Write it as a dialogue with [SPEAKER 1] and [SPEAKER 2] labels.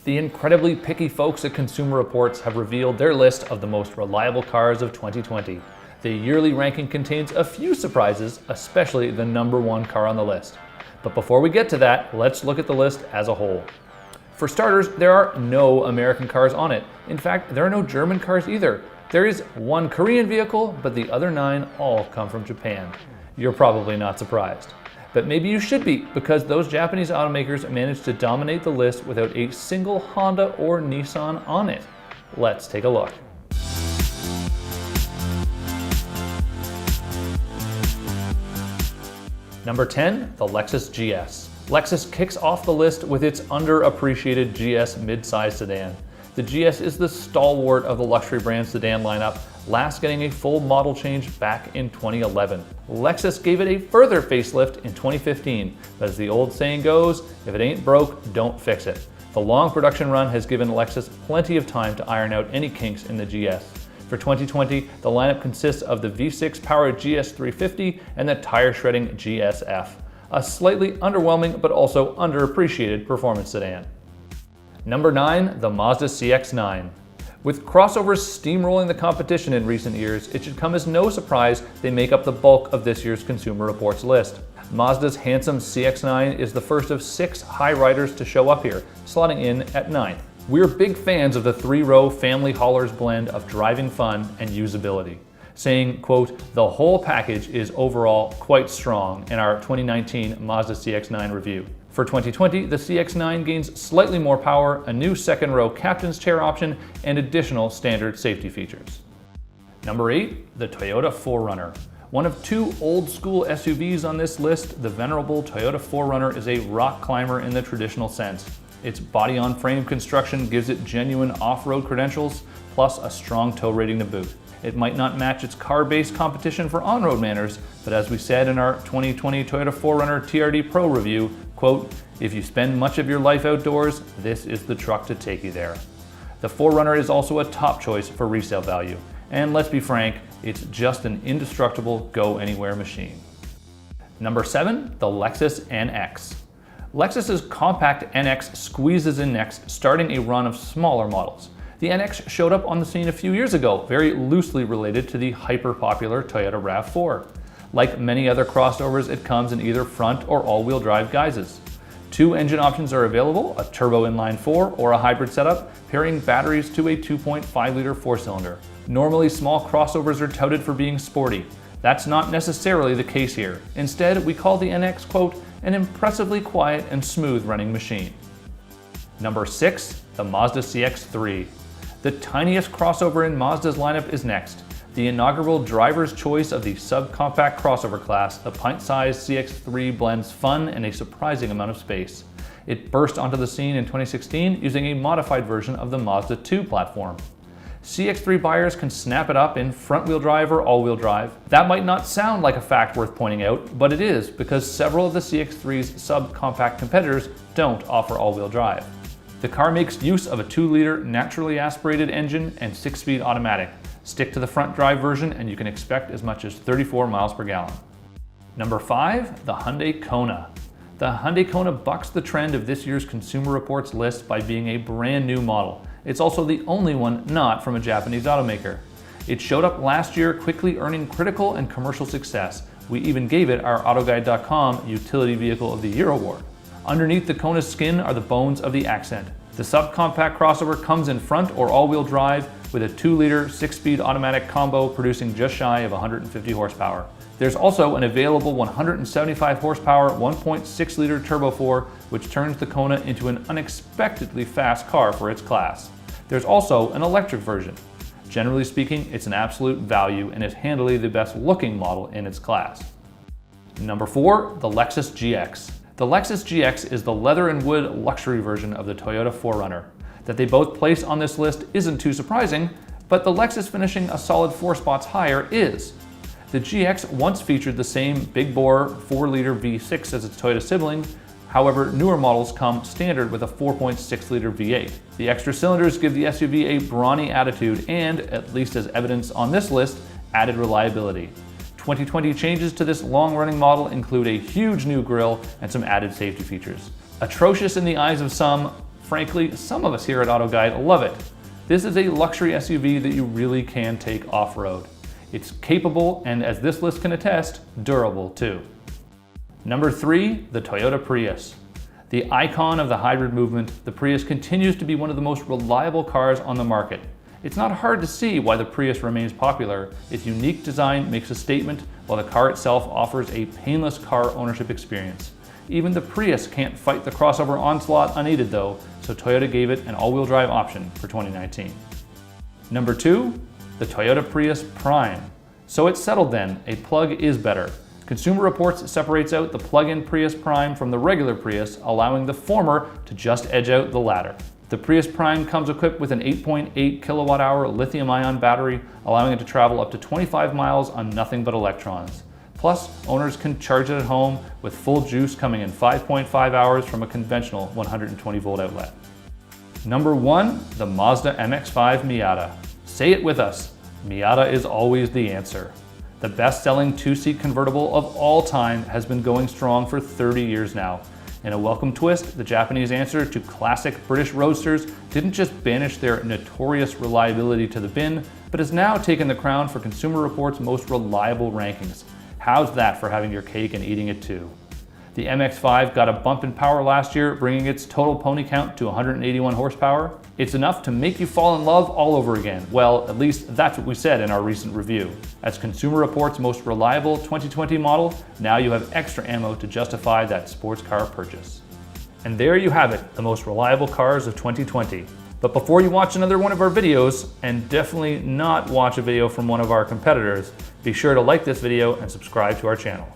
[SPEAKER 1] The incredibly picky folks at Consumer Reports have revealed their list of the most reliable cars of 2020. The yearly ranking contains a few surprises, especially the #1 car on the list. But before we get to that, let's look at the list as a whole. For starters, there are no American cars on it. In fact, there are no German cars either. There is one Korean vehicle, but the other 9 all come from Japan. You're probably not surprised. But maybe you should be, because those Japanese automakers managed to dominate the list without a single Honda or Nissan on it. Let's take a look. Number 10, the Lexus GS. Lexus kicks off the list with its underappreciated GS midsize sedan. The GS is the stalwart of the luxury brand sedan lineup, last getting a full model change back in 2011. Lexus gave it a further facelift in 2015, but as the old saying goes, if it ain't broke, don't fix it. The long production run has given Lexus plenty of time to iron out any kinks in the GS. For 2020, the lineup consists of the V6 powered GS350 and the tire shredding GSF, a slightly underwhelming but also underappreciated performance sedan. Number 9, the Mazda CX-9. With crossovers steamrolling the competition in recent years, it should come as no surprise they make up the bulk of this year's Consumer Reports list. Mazda's handsome CX-9 is the first of 6 high riders to show up here, slotting in at 9th. We're big fans of the 3-row family haulers blend of driving fun and usability, saying, quote, the whole package is overall quite strong in our 2019 Mazda CX-9 review. For 2020, the CX-9 gains slightly more power, a new 2nd-row captain's chair option, and additional standard safety features. Number 8, the Toyota 4Runner. One of 2 old-school SUVs on this list, the venerable Toyota 4Runner is a rock climber in the traditional sense. Its body-on-frame construction gives it genuine off-road credentials, plus a strong tow rating to boot. It might not match its car-based competition for on-road manners, but as we said in our 2020 Toyota 4Runner TRD Pro review, quote, if you spend much of your life outdoors, this is the truck to take you there. The 4Runner is also a top choice for resale value, and let's be frank, it's just an indestructible go-anywhere machine. Number 7, the Lexus NX. Lexus's compact NX squeezes in next, starting a run of smaller models. The NX showed up on the scene a few years ago, very loosely related to the hyper-popular Toyota RAV4. Like many other crossovers, it comes in either front or all-wheel drive guises. 2 engine options are available, a turbo inline-4 or a hybrid setup, pairing batteries to a 2.5-liter 4-cylinder. Normally, small crossovers are touted for being sporty. That's not necessarily the case here. Instead, we call the NX, quote, an impressively quiet and smooth running machine. Number 6, the Mazda CX-3. The tiniest crossover in Mazda's lineup is next. The inaugural driver's choice of the subcompact crossover class, the pint-sized CX-3 blends fun and a surprising amount of space. It burst onto the scene in 2016 using a modified version of the Mazda 2 platform. CX-3 buyers can snap it up in front-wheel drive or all-wheel drive. That might not sound like a fact worth pointing out, but it is, because several of the CX-3's subcompact competitors don't offer all-wheel drive. The car makes use of a 2-liter naturally aspirated engine and 6-speed automatic. Stick to the front drive version and you can expect as much as 34 miles per gallon. Number 5, the Hyundai Kona. The Hyundai Kona bucks the trend of this year's Consumer Reports list by being a brand new model. It's also the only one not from a Japanese automaker. It showed up last year, quickly earning critical and commercial success. We even gave it our Autoguide.com Utility Vehicle of the Year award. Underneath the Kona's skin are the bones of the accent. The subcompact crossover comes in front or all-wheel drive with a 2-liter 6-speed automatic combo producing just shy of 150 horsepower. There's also an available 175 horsepower 1.6-liter Turbo 4, which turns the Kona into an unexpectedly fast car for its class. There's also an electric version. Generally speaking, it's an absolute value and is handily the best looking model in its class. Number 4, the Lexus GX. The Lexus GX is the leather and wood luxury version of the Toyota 4Runner. That they both place on this list isn't too surprising, but the Lexus finishing a solid 4 spots higher is. The GX once featured the same big bore 4-liter V6 as its Toyota sibling. However, newer models come standard with a 4.6-liter V8. The extra cylinders give the SUV a brawny attitude and, at least as evidenced on this list, added reliability. 2020 changes to this long-running model include a huge new grille and some added safety features. Atrocious in the eyes of some, Frankly, some of us here at AutoGuide love it. This is a luxury SUV that you really can take off-road. It's capable and, as this list can attest, durable too. Number 3, the Toyota Prius. The icon of the hybrid movement, the Prius continues to be one of the most reliable cars on the market. It's not hard to see why the Prius remains popular. Its unique design makes a statement, while the car itself offers a painless car ownership experience. Even the Prius can't fight the crossover onslaught unaided though, so Toyota gave it an all-wheel drive option for 2019. Number 2, the Toyota Prius Prime. So it's settled then, a plug is better. Consumer Reports separates out the plug-in Prius Prime from the regular Prius, allowing the former to just edge out the latter. The Prius Prime comes equipped with an 8.8 kilowatt-hour lithium-ion battery, allowing it to travel up to 25 miles on nothing but electrons. Plus, owners can charge it at home with full juice coming in 5.5 hours from a conventional 120-volt outlet. Number 1, the Mazda MX-5 Miata. Say it with us, Miata is always the answer. The best-selling two-seat convertible of all time has been going strong for 30 years now. In a welcome twist, the Japanese answer to classic British roadsters didn't just banish their notorious reliability to the bin, but has now taken the crown for Consumer Reports' most reliable rankings. How's that for having your cake and eating it too? The MX-5 got a bump in power last year, bringing its total pony count to 181 horsepower. It's enough to make you fall in love all over again. Well, at least that's what we said in our recent review. As Consumer Reports' most reliable 2020 model, now you have extra ammo to justify that sports car purchase. And there you have it, the most reliable cars of 2020. But before you watch another one of our videos, and definitely not watch a video from one of our competitors, be sure to like this video and subscribe to our channel.